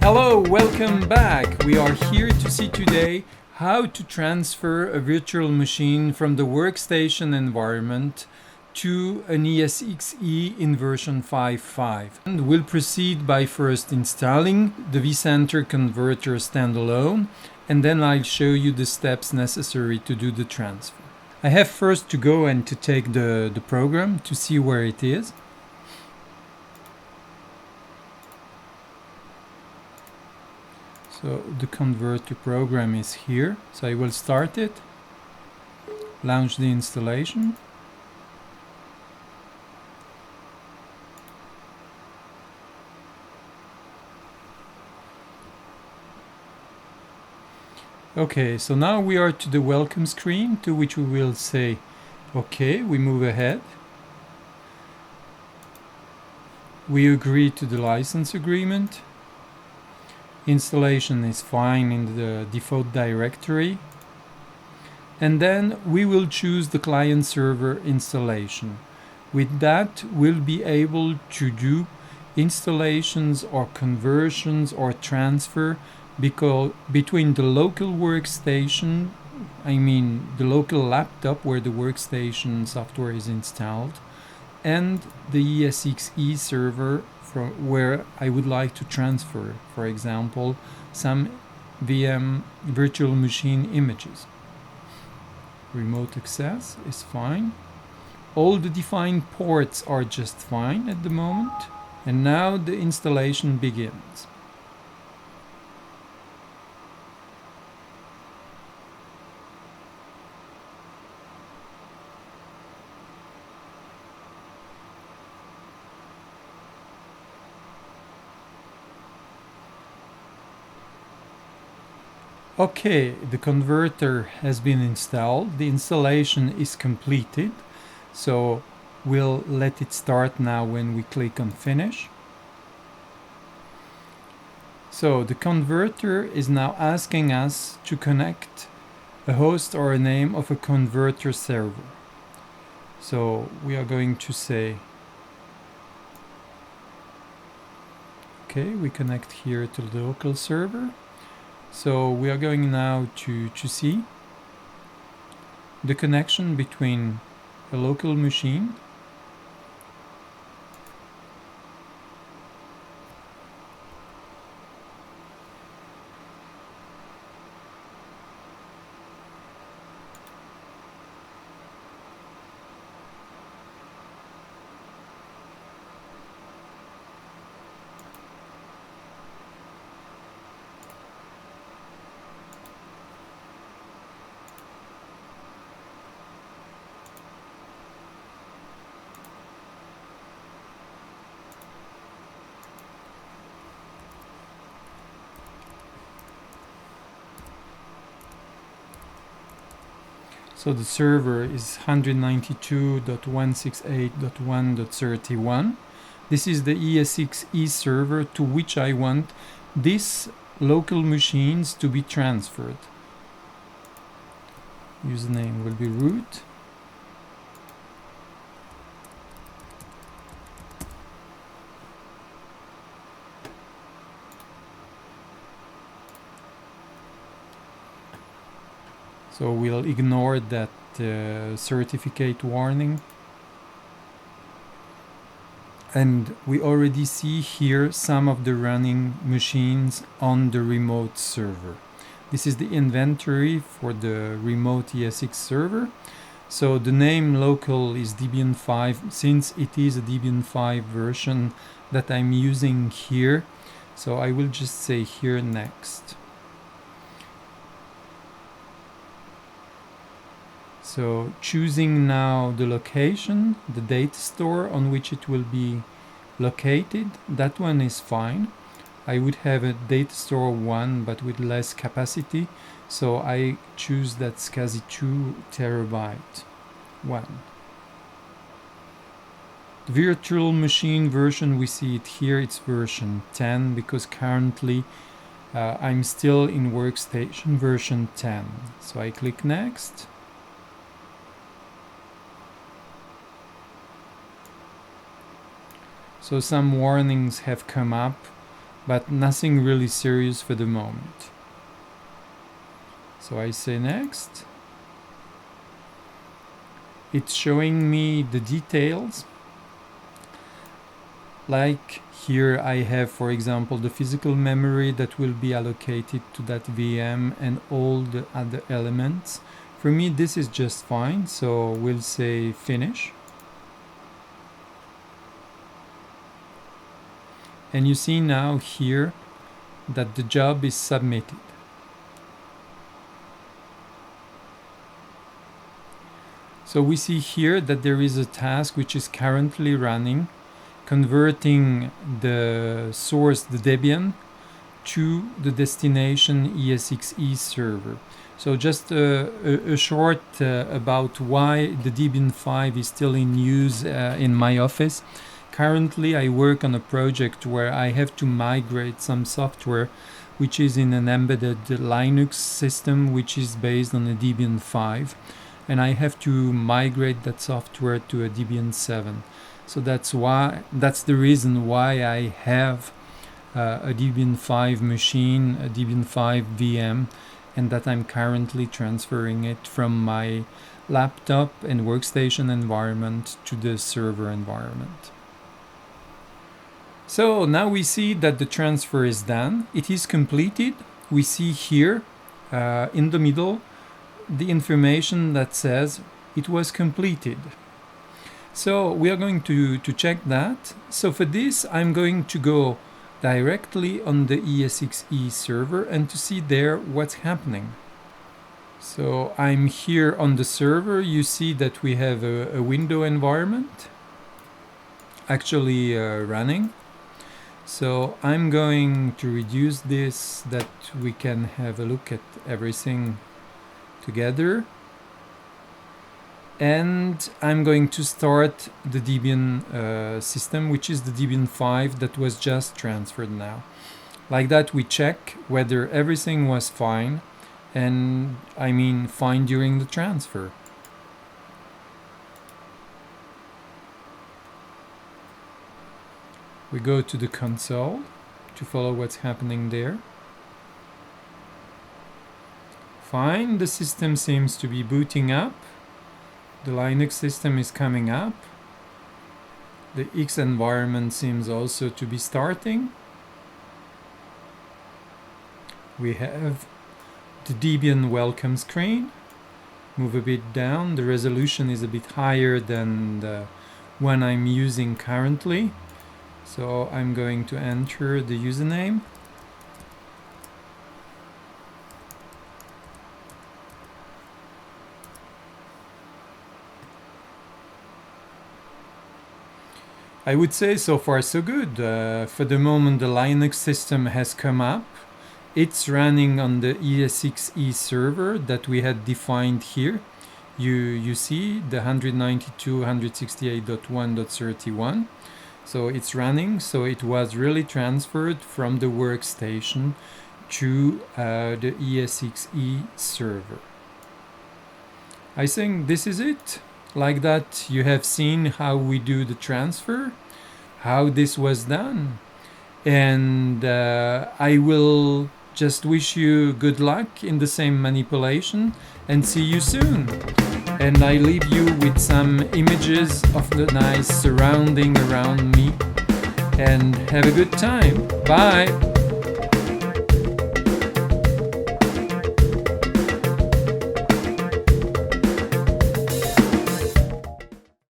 Hello, welcome back. We are here to see today how to transfer a virtual machine from the Workstation environment to an esxi in version 5.5. And we'll proceed by first installing the vCenter converter standalone, and then I'll show you the steps necessary to do the transfer. I have first to go and to take the program to see where it is. So the converter program is here, so I will start it, launch the installation. Okay, so now we are to the welcome screen, to which we will say, okay, we move ahead. We agree to the license agreement. Installation is fine in the default directory. And then we will choose the client server installation. With that, we'll be able to do installations or conversions or transfer between the local workstation, I mean the local laptop where the workstation software is installed, and the esxi server from where I would like to transfer, for example, some VM virtual machine images. Remote access is fine. All the defined ports are just fine at the moment. And now the installation begins. Okay, the converter has been installed. The installation is completed. So we'll let it start now when we click on finish. So the converter is now asking us to connect a host or a name of a converter server. So we are going to say, okay, we connect here to the local server. So we are going now to see the connection between a local machine So the server is 192.168.1.31. This is the esxi server to which I want these local machines to be transferred. Username will be root. So we'll ignore that certificate warning. And we already see here some of the running machines on the remote server. This is the inventory for the remote esx server. So the name local is Debian 5, since it is a Debian 5 version that I'm using here. So I will just say here next. So choosing now the location, the data store on which it will be located, that one is fine. I would have a data store 1 but with less capacity, so I choose that SCSI 2 terabyte one. The virtual machine version, we see it here, it's version 10 because currently I'm still in Workstation version 10. So I click next. So some warnings have come up but nothing really serious for the moment. So I say next. It's showing me the details. Like here I have, for example, the physical memory that will be allocated to that VM and all the other elements. For me, this is just fine, so we'll say finish. And you see now here that the job is submitted. So we see here that there is a task which is currently running, converting the source, the Debian, to the destination esxi server. So just a short about why the Debian 5 is still in use in my office. Currently I work on a project where I have to migrate some software which is in an embedded Linux system which is based on a Debian 5, and I have to migrate that software to a Debian 7. So that's the reason why I have a Debian 5 machine, a Debian 5 VM, and that I'm currently transferring it from my laptop and workstation environment to the server environment. So now we see that the transfer is done. It is completed. We see here in the middle the information that says it was completed. So we are going to check that. So for this, I'm going to go directly on the esxi server and to see there what's happening. So I'm here on the server. You see that we have a window environment actually running. So I'm going to reduce this that we can have a look at everything together. And I'm going to start the Debian system, which is the Debian 5 that was just transferred now. Like that we check whether everything was fine, and I mean fine during the transfer. We go to the console to follow what's happening there. Fine, the system seems to be booting up. The Linux system is coming up. The X environment seems also to be starting. We have the Debian welcome screen. Move a bit down. The resolution is a bit higher than the one I'm using currently. So I'm going to enter the username. I would say so far so good. For the moment the Linux system has come up. It's running on the esxi server that we had defined here. You see the 192.168.1.31. So it's running. So it was really transferred from the workstation to the esxi server. I think this is it. Like that, you have seen how we do the transfer, how this was done. And I will just wish you good luck in the same manipulation and see you soon. And I leave you with some images of the nice surrounding around me. And have a good time. Bye!